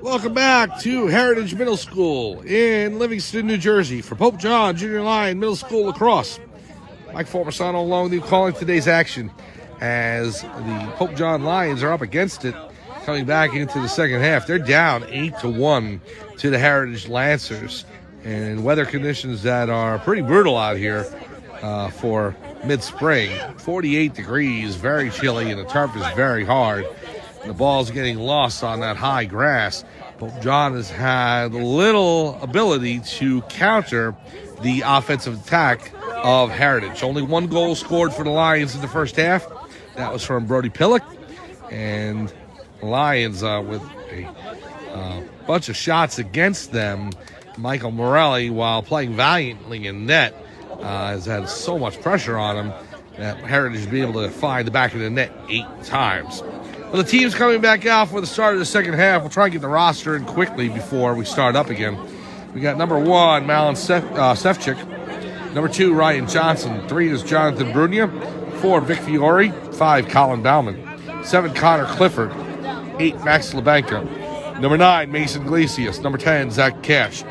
Welcome back to Heritage Middle School in Livingston, New Jersey for Pope John Junior Lion Middle School Lacrosse. Mike Formasano along with you calling today's action as the Pope John Lions are up against it coming back into the second half. They're down 8-1 to the Heritage Lancers, and weather conditions that are pretty brutal out here for mid-spring. 48 degrees, very chilly, and the turf is very hard. The ball's getting lost on that high grass. Pope John has had little ability to counter the offensive attack of Heritage. Only one goal scored for the Lions in the first half. That was from Brody Pillock. And the Lions, with a bunch of shots against them, Michael Morelli, while playing valiantly in net, has had so much pressure on him that Heritage has been able to find the back of the net 8 times. Well, the team's coming back out for the start of the second half. We'll try and get the roster in quickly before we start up again. We got number 1, Malin Sefcik. Number 2, Ryan Johnson. 3 is Jonathan Brunia. 4, Vic Fiore. 5, Colin Bauman. 7, Connor Clifford. 8, Max Labanka. Number 9, Mason Iglesias. Number 10, Zach Cash.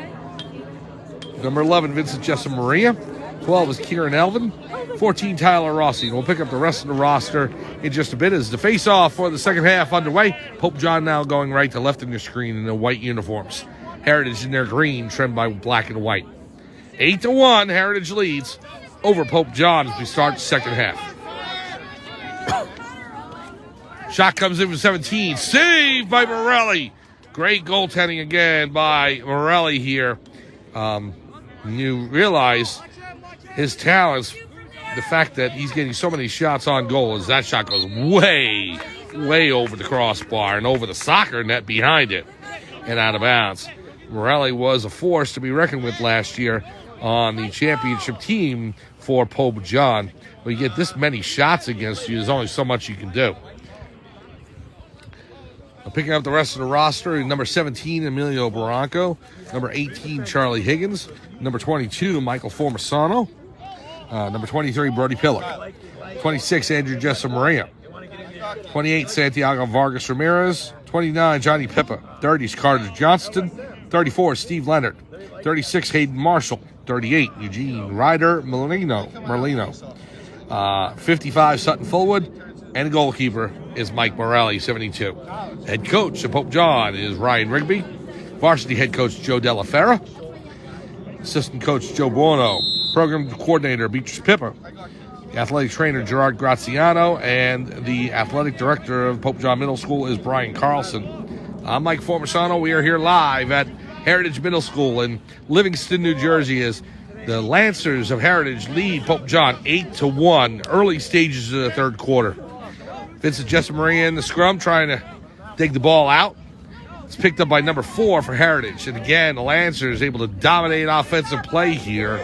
Number 11, Vincent Jessa Maria. 12 is Kieran Elvin. 14, Tyler Rossi. And we'll pick up the rest of the roster in just a bit as the face-off for the second half underway. Pope John now going right to left in your screen in the white uniforms. Heritage in their green, trimmed by black and white. 8-1, Heritage leads over Pope John as we start the second half. Shot comes in for 17. Saved by Morelli. Great goaltending again by Morelli here. You realize his talents, the fact that he's getting so many shots on goal, as that shot goes way, way over the crossbar and over the soccer net behind it and out of bounds. Morelli was a force to be reckoned with last year on the championship team for Pope John. When you get this many shots against you, there's only so much you can do. Picking up the rest of the roster, number 17, Emilio Barranco. Number 18, Charlie Higgins. Number 22, Michael Formasano. Number 23, Brody Pillock. 26, Andrew Jessa Maria. 28, Santiago Vargas Ramirez. 29, Johnny Pippa. 30 is Carter Johnston. 34, Steve Leonard. 36, Hayden Marshall. 38, Eugene Ryder Merlino. 55, Sutton Fullwood. And the goalkeeper is Mike Morelli, 72. Head coach of Pope John is Ryan Rigby. Varsity head coach Joe Della Ferra. Assistant coach Joe Buono. Program coordinator Beatrice Pippa. The athletic trainer Gerard Graziano. And the athletic director of Pope John Middle School is Brian Carlson. I'm Mike Formasano. We are here live at Heritage Middle School in Livingston, New Jersey, as the Lancers of Heritage lead Pope John 8-1, early stages of the third quarter. Vincent Jessa Maria in the scrum trying to dig the ball out. It's picked up by number 4 for Heritage. And again, the Lancers able to dominate offensive play here,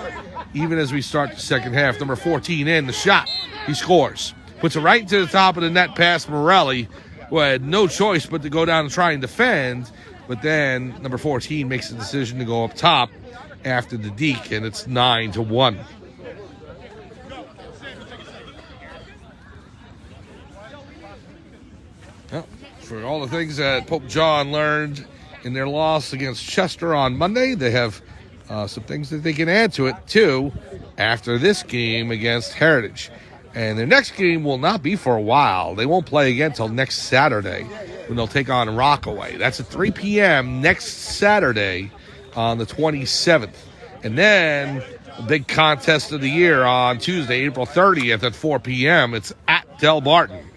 even as we start the second half. Number 14 in, the shot. He scores. Puts it right to the top of the net past Morelli, who had no choice but to go down and try and defend. But then number 14 makes the decision to go up top after the deke, and it's 9-1. For all the things that Pope John learned in their loss against Chester on Monday, they have some things that they can add to it, too, after this game against Heritage. And their next game will not be for a while. They won't play again until next Saturday when they'll take on Rockaway. That's at 3 p.m. next Saturday on the 27th. And then the big contest of the year on Tuesday, April 30th at 4 p.m. It's at Del Barton.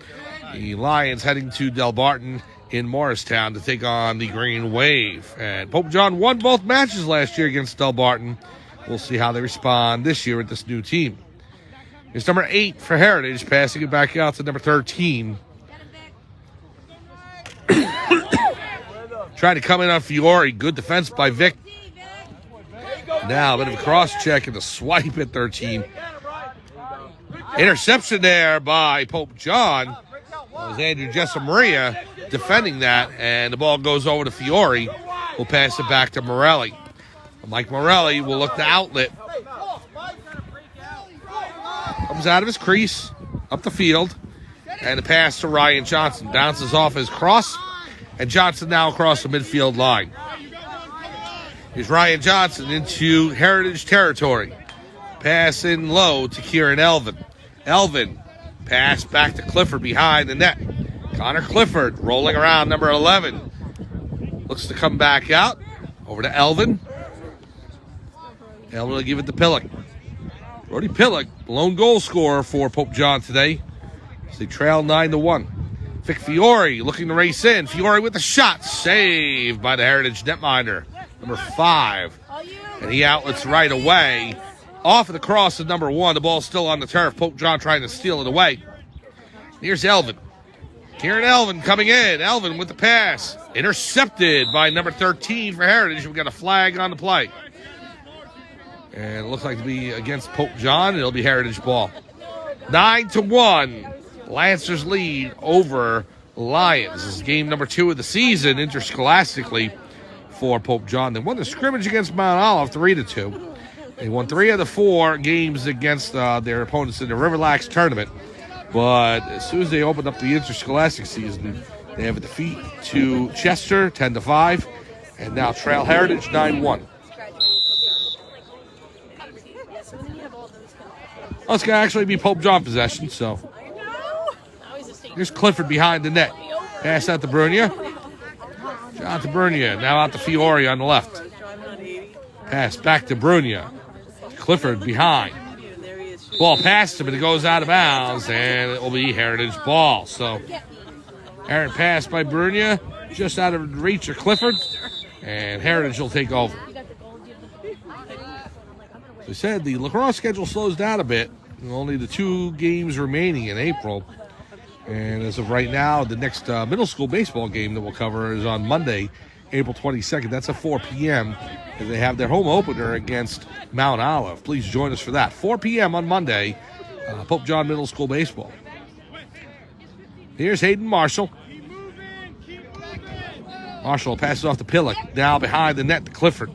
The Lions heading to Del Barton in Morristown to take on the Green Wave. And Pope John won both matches last year against Del Barton. We'll see how they respond this year with this new team. It's number 8 for Heritage, passing it back out to number 13. Trying to come in on Fiore. Good defense by Vic. Now a bit of a cross-check and a swipe at 13. Interception there by Pope John. It was Andrew Jessa Maria defending that, and the ball goes over to Fiore. We'll pass it back to Morelli. Mike Morelli will look to outlet. Comes out of his crease, up the field, and the pass to Ryan Johnson. Bounces off his cross, And Johnson now across the midfield line. Here's Ryan Johnson into Heritage territory. Pass in low to Kieran Elvin. Elvin, pass back to Clifford behind the net. Connor Clifford rolling around, number 11. Looks to come back out. Over to Elvin. Elvin will give it to Pillock. Brody Pillock, lone goal scorer for Pope John today. As they trail 9-1. Vic Fiore looking to race in. Fiore with the shot. Saved by the Heritage netminder, number 5. And he outlets right away. Off of the cross of number 1. The ball's still on the turf. Pope John trying to steal it away. Here's Elvin. Kieran Elvin coming in. Elvin with the pass. Intercepted by number 13 for Heritage. We got a flag on the play. And it looks like to be against Pope John. It'll be Heritage ball. 9-1. Lancers lead over Lions. This is game number 2 of the season interscholastically for Pope John. They won the scrimmage against Mount Olive 3-2. They won 3 of the 4 games against their opponents in the Riverlax tournament. But as soon as they opened up the interscholastic season, they have a defeat to Chester 10-5, and now trail Heritage 9-1. Well, it's going to actually be Pope John possession, so. Here's Clifford behind the net. Pass out to Brunia. John to Brunia. Now out to Fiore on the left. Pass back to Brunia. Clifford behind. Ball past him, but it goes out of bounds, and it will be Heritage ball. So, errant pass by Brunia, just out of reach of Clifford, and Heritage will take over. As I said, the lacrosse schedule slows down a bit. Only the 2 games remaining in April. And as of right now, the next middle school baseball game that we'll cover is on Monday, April 22nd. That's at 4 p.m. And they have their home opener against Mount Olive. Please join us for that. 4 p.m. on Monday, Pope John Middle School baseball. Here's Hayden Marshall. Marshall passes off to Pillock. Now behind the net to Clifford.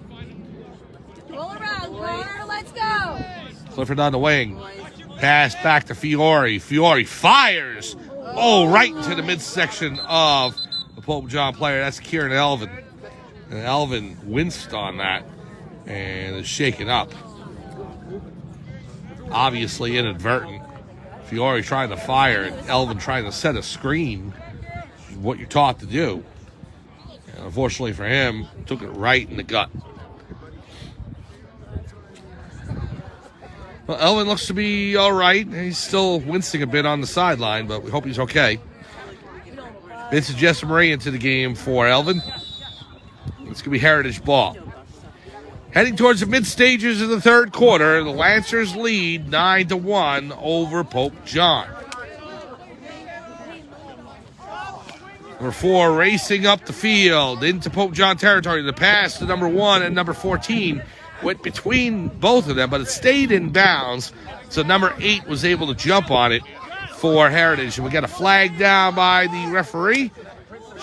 Roll around, corner, let's go. Clifford on the wing. Pass back to Fiore. Fiore fires. Oh, right into the midsection of the Pope John player. That's Kieran Elvin. And Elvin winced on that and is shaken up. Obviously inadvertent. Fiore trying to fire and Elvin trying to set a screen. What you're taught to do. And unfortunately for him, took it right in the gut. Well, Elvin looks to be all right. He's still wincing a bit on the sideline, but we hope he's okay. Vincent Jessamarie into the game for Elvin. It's going to be Heritage ball. Heading towards the mid-stages of the third quarter, the Lancers lead 9-1 over Pope John. Number 4 racing up the field into Pope John territory. The pass to number 1 and number 14 went between both of them, but it stayed in bounds. So number 8 was able to jump on it for Heritage. And we got a flag down by the referee.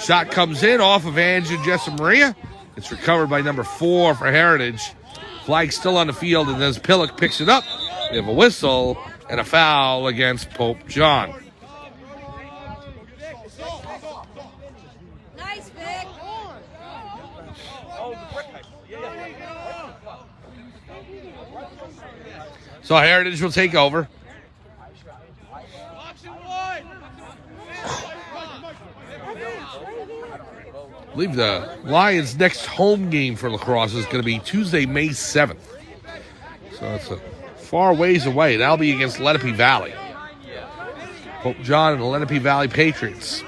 Shot comes in off of Angela Jessamaria. It's recovered by number 4 for Heritage. Flag still on the field, and as Pillock picks it up, we have a whistle and a foul against Pope John. Nice, Vic. So Heritage will take over. I believe the Lions' next home game for lacrosse is going to be Tuesday, May 7th. So it's a far ways away. That'll be against Lenape Valley. Pope John and the Lenape Valley Patriots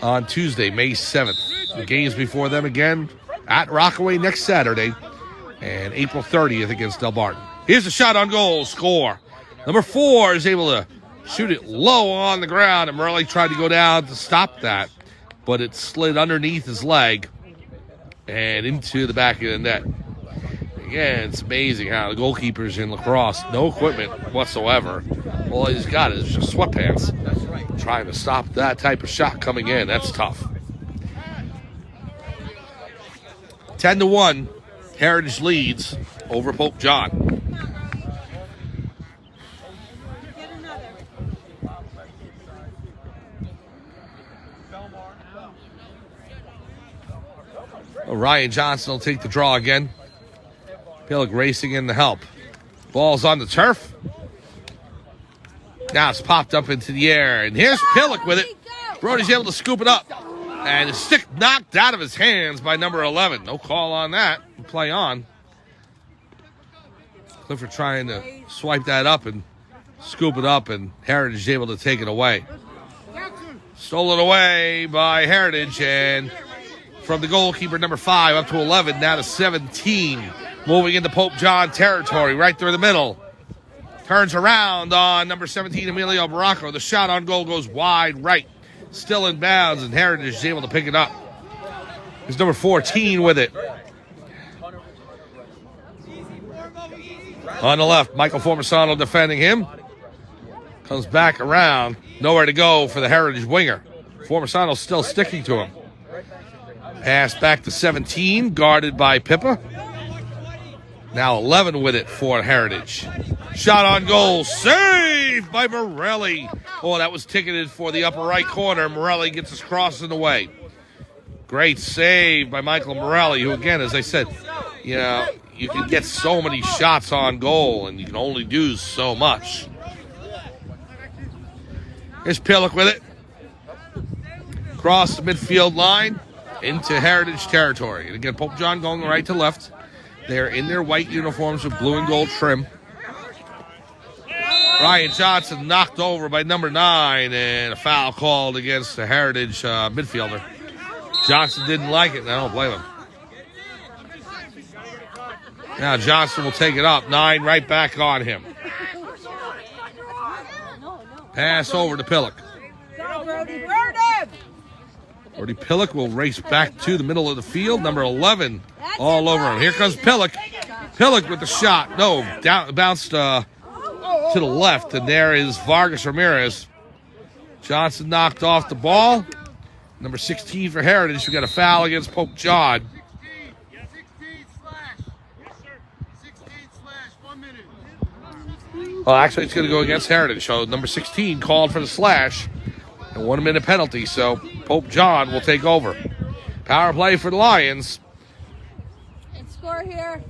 on Tuesday, May 7th. The games before them again at Rockaway next Saturday and April 30th against Del Barton. Here's a shot on goal. Score. Number 4 is able to shoot it low on the ground, and Murley tried to go down to stop that, but it slid underneath his leg and into the back of the net. Again, it's amazing how the goalkeepers in lacrosse, no equipment whatsoever. All he's got is just sweatpants. Trying to stop that type of shot coming in, that's tough. 10-1, Heritage leads over Pope John. Ryan Johnson will take the draw again. Pillock racing in to help. Ball's on the turf. Now it's popped up into the air, and here's Pillock with it. Brody's able to scoop it up, and his stick knocked out of his hands by number 11. No call on that. Play on. Clifford trying to swipe that up and scoop it up, and Heritage is able to take it away. Stolen away by Heritage, and from the goalkeeper, number 5, up to 11, now to 17. Moving into Pope John territory, right through the middle. Turns around on number 17, Emilio Baracco. The shot on goal goes wide right. Still in bounds, and Heritage is able to pick it up. Here's number 14 with it. On the left, Michael Formisano defending him. Comes back around. Nowhere to go for the Heritage winger. Formisano still sticking to him. Pass back to 17, guarded by Pippa. Now 11 with it for Heritage. Shot on goal, saved by Morelli. Oh, that was ticketed for the upper right corner. Morelli gets his cross in the way. Great save by Michael Morelli, who, again, as I said, you know, you can get so many shots on goal, and you can only do so much. Here's Pillock with it. Across the midfield line into Heritage territory. And again, Pope John going right to left. They're in their white uniforms with blue and gold trim. Ryan Johnson knocked over by number 9, and a foul called against the Heritage midfielder. Johnson didn't like it, and I don't blame him. Now Johnson will take it up. 9 right back on him. Pass over to Pillock. Brody Pillock will race back to the middle of the field. Number 11 all over him. Here comes Pillock. Pillock with the shot. No, bounced to the left, and there is Vargas Ramirez. Johnson knocked off the ball. Number 16 for Heritage. We got a foul against Pope John. Well, actually, it's going to go against Heritage. So number 16 called for the slash. And 1 minute penalty, so Pope John will take over. Power play for the Lions. And score here.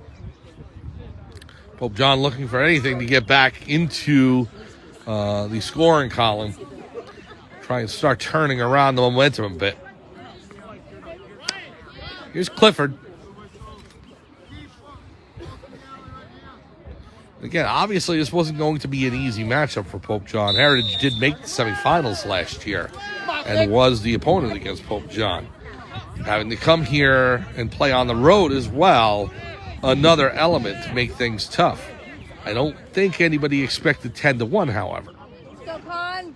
Pope John looking for anything to get back into the scoring column. Try and start turning around the momentum a bit. Here's Clifford. Again, obviously this wasn't going to be an easy matchup for Pope John. Heritage did make the semifinals last year and was the opponent against Pope John. Having to come here and play on the road as well, another element to make things tough. I don't think anybody expected 10-1, however. Let's go, Con.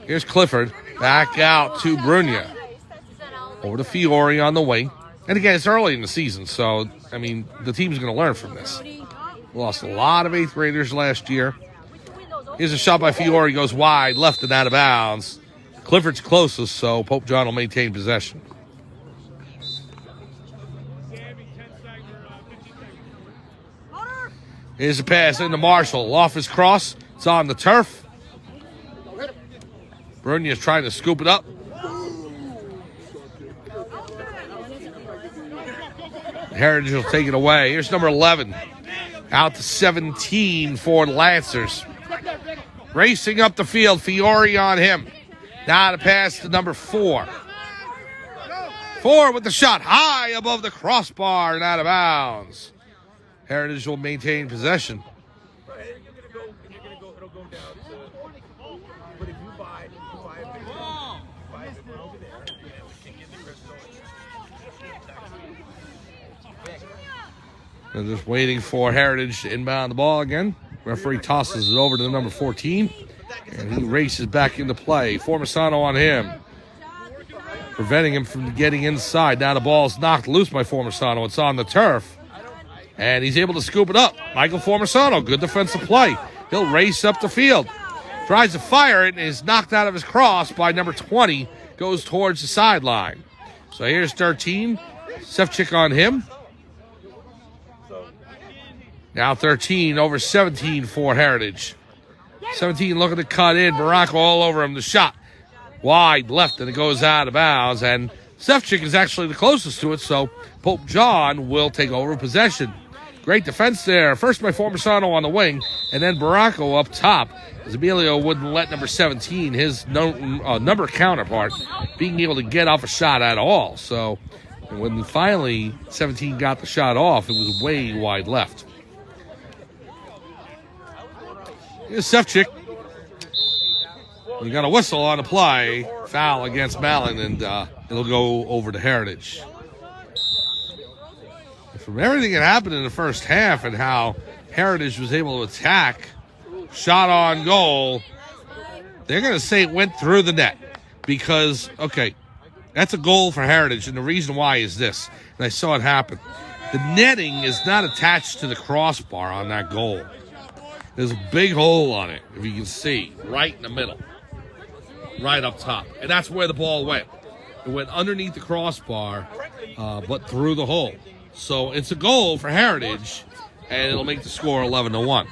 Here's Clifford. Back out to Brunia. Over to Fiore on the wing. And again, it's early in the season, so, I mean, the team's going to learn from this. Lost a lot of 8th graders last year. Here's a shot by Fiore, goes wide, left and out of bounds. Clifford's closest, so Pope John will maintain possession. Here's a pass into Marshall, off his cross. It's on the turf. Brunia's trying to scoop it up. Heritage will take it away. Here's number 11. Out to 17 for the Lancers. Racing up the field. Fiore on him. Now to pass to number 4. 4 with the shot. High above the crossbar and out of bounds. Heritage will maintain possession. They're just waiting for Heritage to inbound the ball again. Referee tosses it over to the number 14, and he races back into play. Formisano on him, preventing him from getting inside. Now the ball's knocked loose by Formisano. It's on the turf, and he's able to scoop it up. Michael Formisano, good defensive play. He'll race up the field. Tries to fire it, and is knocked out of his cross by number 20. Goes towards the sideline. So here's 13. Sefcik on him. Now 13 over 17 for Heritage. 17 looking to cut in. Baracco all over him. The shot wide left, and it goes out of bounds. And Sefcik is actually the closest to it, so Pope John will take over possession. Great defense there. First by Formisano on the wing, and then Baracco up top. As Emilio wouldn't let number 17, his number counterpart, being able to get off a shot at all. So when finally 17 got the shot off, it was way wide left. Here's Sefcik. We got a whistle on the play. Foul against Malin, and it'll go over to Heritage. From everything that happened in the first half and how Heritage was able to attack, shot on goal, they're going to say it went through the net because, okay, that's a goal for Heritage, and the reason why is this, and I saw it happen. The netting is not attached to the crossbar on that goal. There's a big hole on it, if you can see, right in the middle, right up top, and that's where the ball went. It went underneath the crossbar, but through the hole. So it's a goal for Heritage, and it'll make the score 11-1.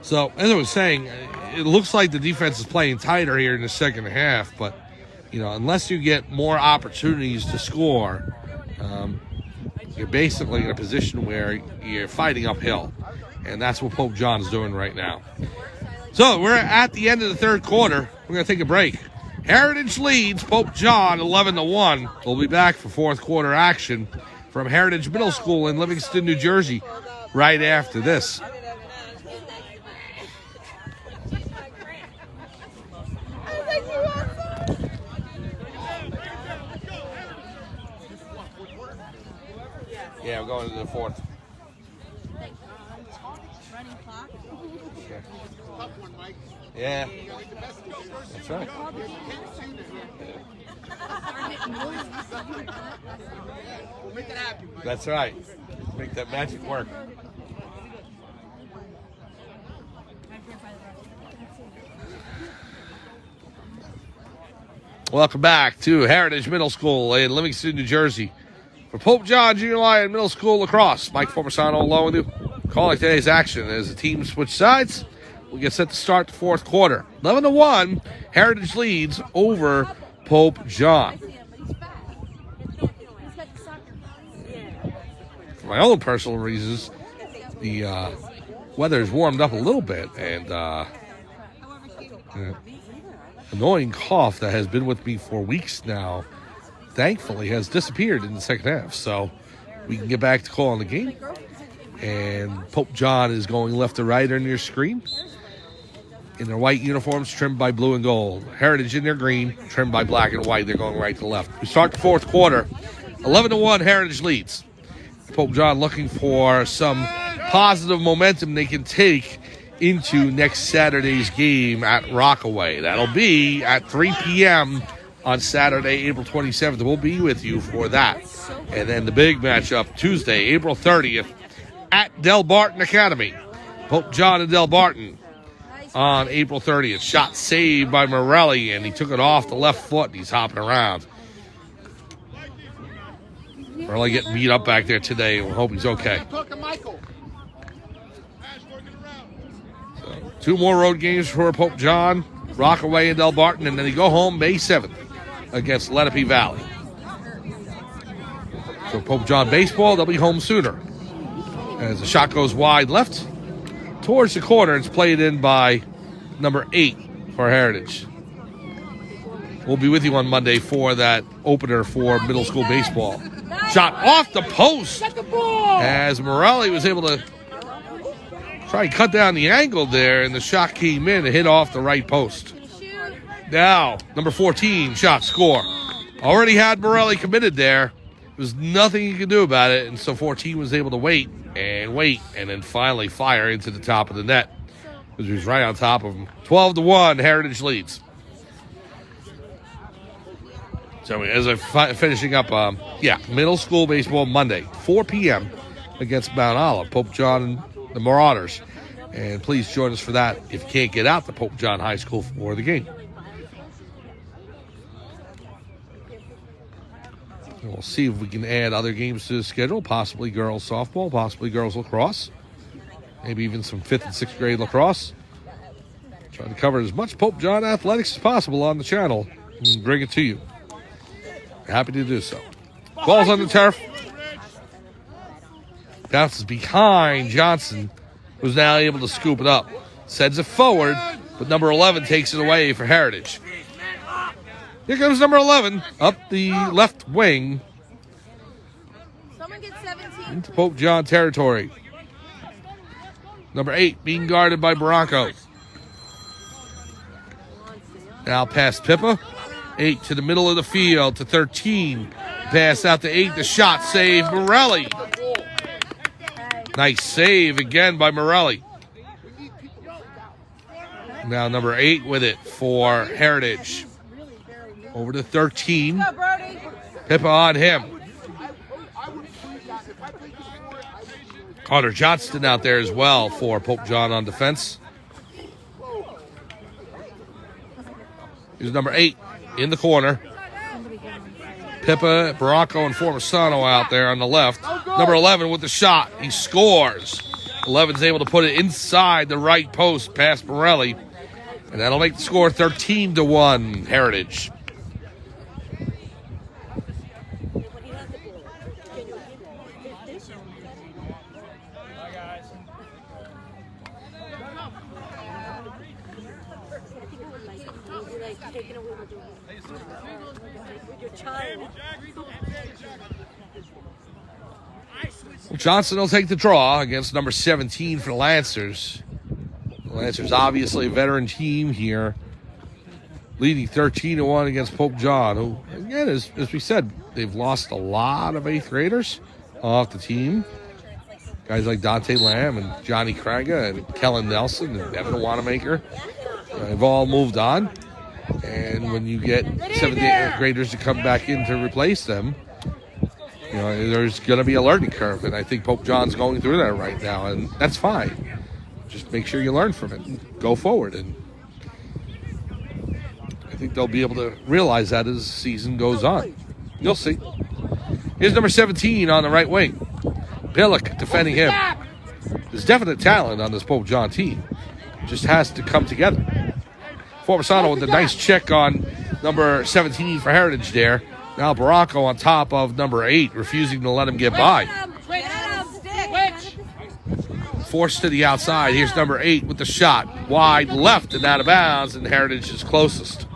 So, as I was saying, it looks like the defense is playing tighter here in the second half, but, you know, unless you get more opportunities to score, you're basically in a position where you're fighting uphill, and that's what Pope John is doing right now. So, we're at the end of the third quarter. We're going to take a break. Heritage leads Pope John 11-1. We'll be back for fourth quarter action from Heritage Middle School in Livingston, New Jersey, right after this. Yeah, we're going to the fourth. Yeah. That's right. That's right. Make that magic work. Welcome back to Heritage Middle School in Livingston, New Jersey. For Pope John Junior Lion Middle School Lacrosse, Mike Formisano along with you. Calling today's action as the team switch sides. We get set to start the fourth quarter. 11-1, Heritage leads over Pope John. For my own personal reasons, the weather has warmed up a little bit, and annoying cough that has been with me for weeks now, thankfully, has disappeared in the second half. So we can get back to calling the game. And Pope John is going left to right on your screen. In their white uniforms, trimmed by blue and gold. Heritage in their green, trimmed by black and white. They're going right to left. We start the fourth quarter. 11-1, Heritage leads. Pope John looking for some positive momentum they can take into next Saturday's game at Rockaway. That'll be at 3 p.m. on Saturday, April 27th. We'll be with you for that. And then the big matchup, Tuesday, April 30th, at Del Barton Academy. Pope John and Del Barton on April 30th. Shot saved by Morelli, and he took it off the left foot, and he's hopping around. Morelli getting beat up back there today, and we hope he's okay. So, 2 more road games for Pope John, Rockaway and Del Barton, and then they go home May 7th against Lenape Valley. So Pope John baseball, they'll be home sooner. As the shot goes wide left towards the corner, it's played in by number 8 for Heritage. We'll be with you on Monday for that opener for middle school baseball. Shot off the post as Morelli was able to try and cut down the angle there, and the shot came in and hit off the right post. Now, number 14, shot score. Already had Morelli committed there. There was nothing you could do about it, and so 14 was able to wait, and then finally fire into the top of the net, because he was right on top of him. 12-1, Heritage leads. So as I'm finishing up, middle school baseball Monday, 4 p.m. against Mount Olive, Pope John and the Marauders. And please join us for that if you can't get out to Pope John High School for the game. And we'll see if we can add other games to the schedule, possibly girls softball, possibly girls lacrosse, maybe even some 5th and 6th grade lacrosse. Trying to cover as much Pope John athletics as possible on the channel and bring it to you. Happy to do so. Ball's on the turf. Bounces behind Johnson, who's now able to scoop it up. Sends it forward, but number 11 takes it away for Heritage. Here comes number 11 up the left wing Someone get 17. into Pope John territory. Number 8 being guarded by Bronco. Now past Pippa. 8 to the middle of the field to 13. Pass out to 8. The shot save, Morelli. Nice save again by Morelli. Now number 8 with it for Heritage. Over to 13. Pippa on him. Connor Johnston out there as well for Pope John on defense. Here's number 8 in the corner. Pippa, Bronco, and Formasano out there on the left. Number 11 with the shot. He scores. 11's able to put it inside the right post past Morelli. And that'll make the score 13-1 Heritage. Johnson will take the draw against number 17 for the Lancers. The Lancers obviously a veteran team here, leading 13-1 against Pope John, who, again, as we said, they've lost a lot of 8th graders off the team. Guys like Dante Lamb and Johnny Kraga and Kellen Nelson and Evan Wanamaker. They've all moved on. And when you get 7th, 8th graders to come back in to replace them, you know, there's going to be a learning curve. And I think Pope John's going through that right now. And that's fine. Just make sure you learn from it and go forward. And I think they'll be able to realize that as the season goes on. You'll see. Here's number 17 on the right wing. Billick defending him. There's definite talent on this Pope John team. Just has to come together. Formasano with a nice check on number 17 for Heritage there. Now Bronco on top of number 8, refusing to let him get by. Forced to the outside. Here's number 8 with the shot. Wide left and out of bounds, and Heritage is closest.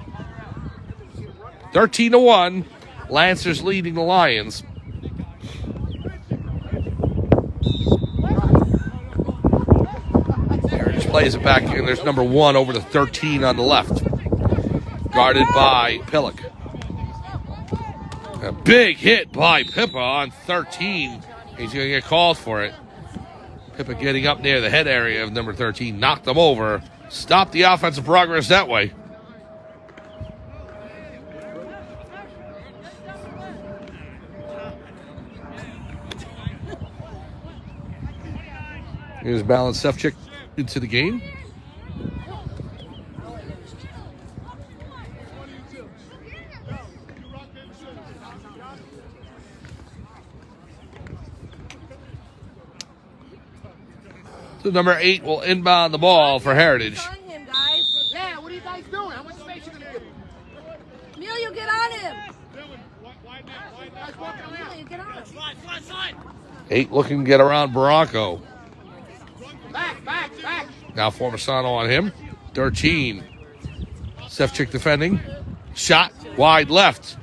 13-1. Lancers leading the Lions. Heritage plays it back, and there's number 1 over to 13 on the left. Guarded by Pillock. A big hit by Pippa on 13. He's going to get called for it. Pippa getting up near the head area of number 13. Knocked them over. Stopped the offensive progress that way. Here's Balin Sefcik into the game. So number 8 will inbound the ball for Heritage. Yeah, what are you guys doing? How much space you gonna give him? Emilio, get on him. Emilio, get on him. Slide. 8 looking to get around Bronco. Back. Now Formasano on him. 13. Sefcik defending. Shot wide left.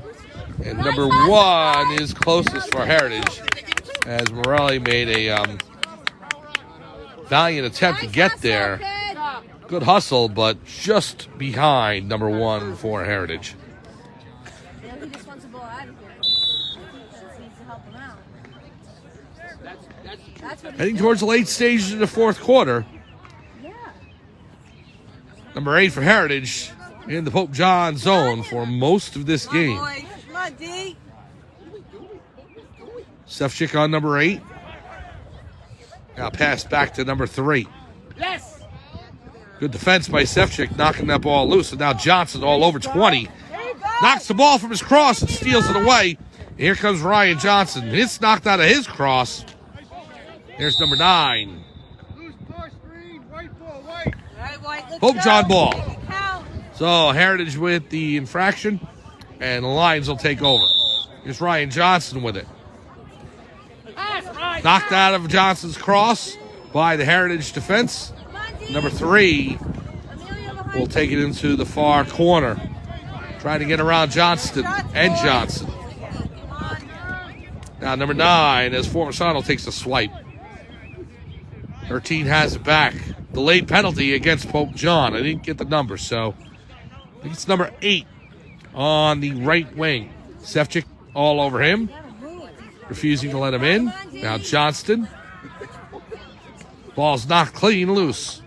And number 1 is closest for Heritage, as Morelli made a valiant attempt to get there. Good hustle, but just behind number 1 for Heritage. He just wants the ball out of here. He needs to help him out. That's what Heading towards the late stages of the fourth quarter. Yeah. Number 8 for Heritage in the Pope John zone for most of this game. Come on, D. Sefcik on number 8. Now pass back to number 3. Yes. Good defense by Sefcik, knocking that ball loose. And now Johnson all over 20. Knocks the ball from his cross and steals it away. And here comes Ryan Johnson. It's knocked out of his cross. Here's number 9. Pope John ball. So Heritage with the infraction, and the Lions will take over. Here's Ryan Johnson with it. Knocked out of Johnson's cross by the Heritage defense. Number 3 will take it into the far corner. Trying to get around Johnston and Johnson. Now number 9, as Formasano takes a swipe. 13 has it back. Delayed penalty against Pope John. I didn't get the number, so I think it's number 8 on the right wing. Sefcik all over him, refusing to let him in. Now Johnston. Ball's knocked clean loose.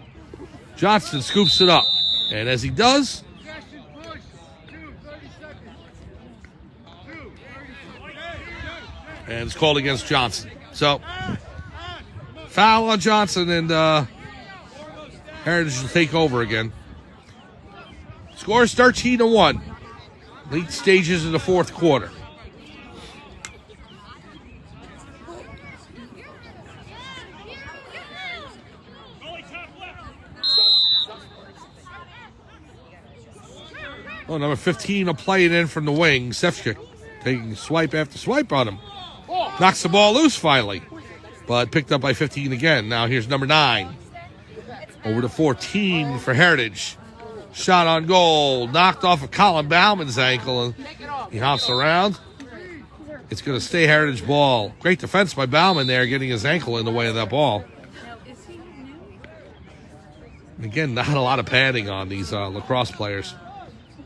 Johnston scoops it up, and as he does, and it's called against Johnson. So, foul on Johnson, and Heritage will take over again. Score is 13-1. Late stages of the fourth quarter. Oh, number 15 will play it in from the wing. Sefcik taking swipe after swipe on him. Knocks the ball loose finally, but picked up by 15 again. Now here's number 9. Over to 14 for Heritage. Shot on goal. Knocked off of Colin Bauman's ankle, and he hops around. It's going to stay Heritage ball. Great defense by Bauman there, getting his ankle in the way of that ball. Again, not a lot of padding on these lacrosse players.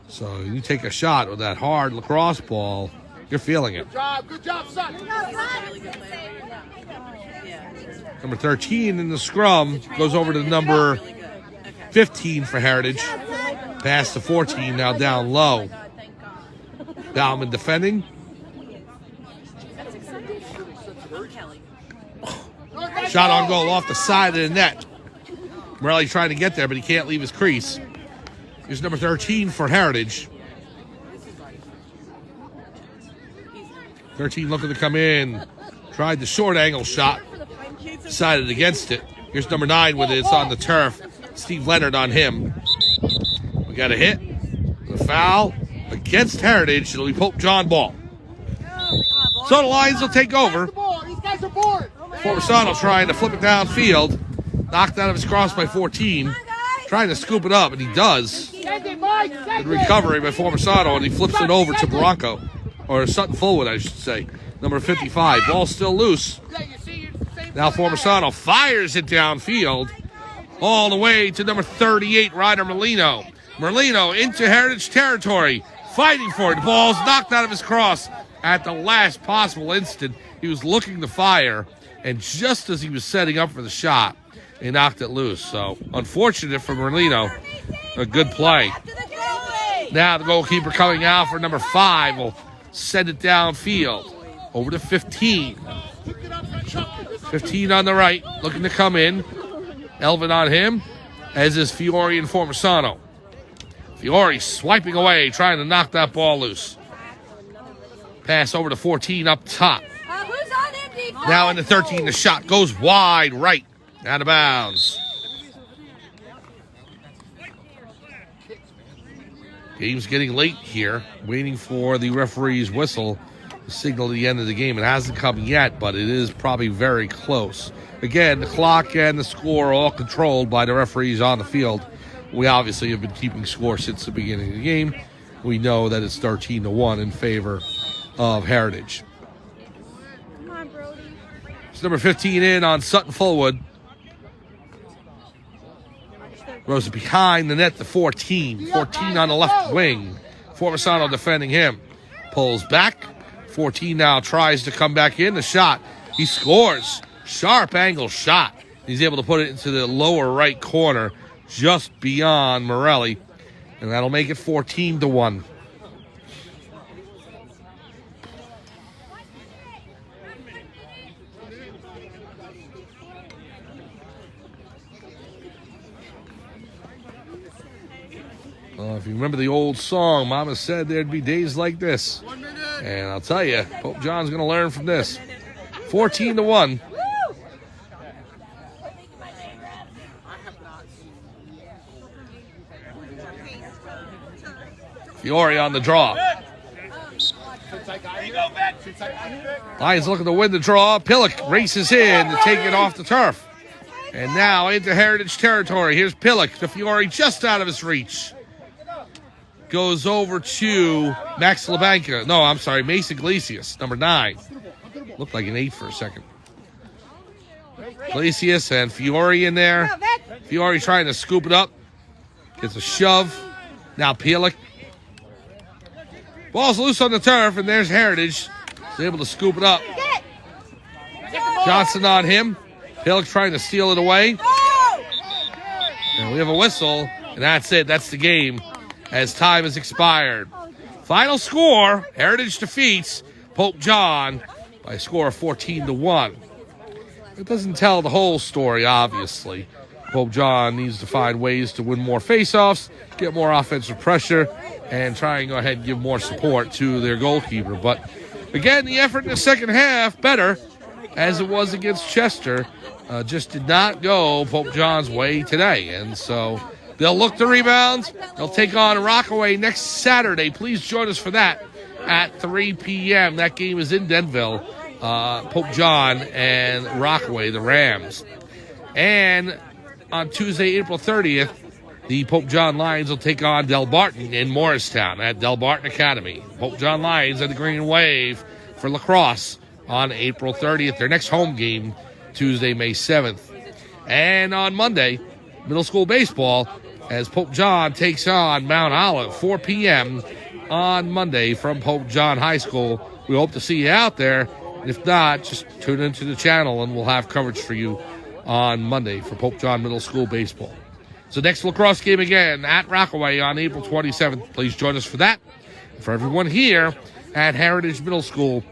So you take a shot with that hard lacrosse ball, you're feeling it. Good job, son. Number 13 in the scrum goes over to number 15 for Heritage. Pass to 14, now down low. Bauman defending. Shot on goal off the side of the net. Morelli trying to get there, but he can't leave his crease. Here's number 13 for Heritage. 13 looking to come in. Tried the short angle shot. Decided against it. Here's number 9 with it. It's on the turf. Steve Leonard on him. We got a hit. The foul against Heritage. It'll be Pope John ball. So the Lions will take over. Formasano trying to flip it downfield. Knocked out of his cross by 14. Trying to scoop it up, and he does. Good recovery by Formasano, and he flips it over to Bronco. Or Sutton Fullwood, I should say. Number 55. Ball still loose. Now Formasano fires it downfield. All the way to number 38, Ryder Merlino. Merlino into Heritage territory. Fighting for it. The ball's knocked out of his cross at the last possible instant. He was looking to fire, and just as he was setting up for the shot, he knocked it loose. So, unfortunate for Merlino. A good play. Now the goalkeeper coming out for number 5 will send it downfield. Over to 15. 15 on the right, looking to come in. Elvin on him, as is Fiore and Formasano. Fiore swiping away, trying to knock that ball loose. Pass over to 14 up top. Now in the 13, the shot goes wide right. Out of bounds. Game's getting late here. Waiting for the referee's whistle to signal the end of the game. It hasn't come yet, but it is probably very close. Again, the clock and the score are all controlled by the referees on the field. We obviously have been keeping score since the beginning of the game. We know that it's 13-1 in favor of Heritage. Come on, Brody. It's number 15 in on Sutton Fullwood. Goes behind the net to 14. 14 on the left wing. Formasano defending him. Pulls back. 14 now tries to come back in. The shot. He scores. Sharp angle shot. He's able to put it into the lower right corner just beyond Morelli. And that'll make it 14-1. If you remember the old song, Mama said there'd be days like this. And I'll tell you, Pope John's going to learn from this. 14-1. Fiore on the draw. Lions looking to win the draw. Pillock races in to take it off the turf. And now into Heritage territory. Here's Pillock. The Fiore just out of his reach. Goes over to Max Labanca. No, I'm sorry, Mason Iglesias, number 9. Looked like an 8 for a second. Iglesias and Fiore in there. Fiore trying to scoop it up. Gets a shove. Now Pillock. Ball's loose on the turf, and there's Heritage. He's able to scoop it up. Johnson on him. Pillock trying to steal it away. And we have a whistle, and that's it. That's the game as time has expired. Final score, Heritage defeats Pope John by a score of 14-1. It doesn't tell the whole story, obviously. Pope John needs to find ways to win more faceoffs, get more offensive pressure, and try and go ahead and give more support to their goalkeeper. But again, the effort in the second half, better, as it was against Chester, just did not go Pope John's way today. And so they'll look to rebound. They'll take on Rockaway next Saturday. Please join us for that at 3 p.m. That game is in Denville. Pope John and Rockaway, the Rams. And on Tuesday, April 30th, the Pope John Lions will take on Del Barton in Morristown at Del Barton Academy. Pope John Lions at the Green Wave for Lacrosse on April 30th. Their next home game, Tuesday, May 7th. And on Monday, middle school baseball, as Pope John takes on Mount Olive, 4 p.m. on Monday from Pope John High School. We hope to see you out there. If not, just tune into the channel and we'll have coverage for you on Monday for Pope John Middle School baseball. So next lacrosse game again at Rockaway on April 27th. Please join us for that. For everyone here at Heritage Middle School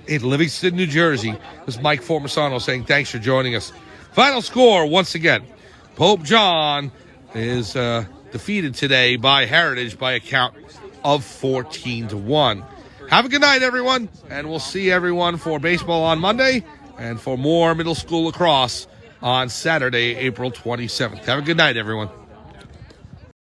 in Livingston, New Jersey, this is Mike Formasano saying thanks for joining us. Final score, once again, Pope John is defeated today by Heritage by a count of 14-1. Have a good night, everyone, and we'll see everyone for baseball on Monday and for more middle school lacrosse on Saturday, April 27th. Have a good night, everyone.